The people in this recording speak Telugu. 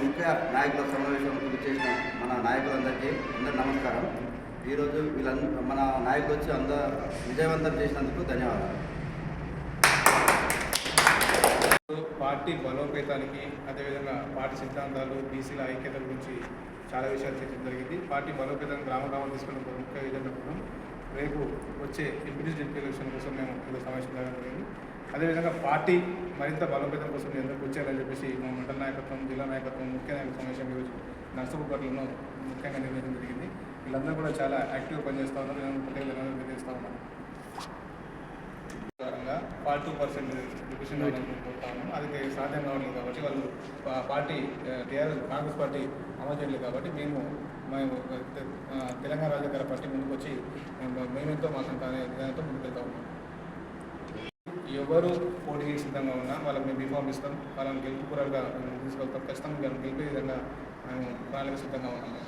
ముఖ్య నాయకుల సమావేశంకు చేసిన మన నాయకులందరికీ అందరూ నమస్కారం. ఈరోజు మన నాయకులు వచ్చి విజయవంతం చేసినందుకు ధన్యవాదాలు. పార్టీ బలోపేతానికి అదేవిధంగా పార్టీ సిద్ధాంతాలు బీసీల ఐక్యత గురించి చాలా విషయాలు చర్చించడం జరిగింది. పార్టీ బలోపేతం గ్రామాలు తీసుకున్న ముఖ్య విధంగా రేపు వచ్చే ఎంపీటీ జెడ్పీ ఎలక్షన్ కోసం మేము ఈరోజు సమావేశం జరగడం జరిగింది. అదేవిధంగా పార్టీ మరింత బలోపేతం కోసం ఎందుకు వచ్చారని చెప్పేసి మా మండల నాయకత్వం, జిల్లా నాయకత్వం, ముఖ్య నాయకత్వ సమావేశం ఈరోజు నర్సపూర్లో ముఖ్యంగా నిర్వహించడం జరిగింది. వీళ్ళందరూ కూడా చాలా యాక్టివ్గా పనిచేస్తూ ఉన్నారు. నేను ప్రత్యేకంగా తెలియజేస్తూ ఉన్నాను. పార్టీ 2% డివిజన్ కోరుతా ఉన్నాం. అది సాధ్యం కావట్లేదు కాబట్టి వాళ్ళు పార్టీ కాంగ్రెస్ పార్టీ అమలు చేయలేదు కాబట్టి మేము తెలంగాణ రాజకీయ పార్టీ ముందుకు వచ్చి మేమెంతో మా సొంత అనే విధానంతో ముందుకెళ్తా ఉన్నాం. ఎవరు పోటీకి సిద్ధంగా ఉన్నా వాళ్ళకి మేము బీఫామ్ ఇస్తాం. వాళ్ళని గెలుపుకూరలుగా తీసుకెళ్తాం. ఖచ్చితంగా గెలిపే విధంగా మేము ప్రణాళిక సిద్ధంగా ఉన్నాము.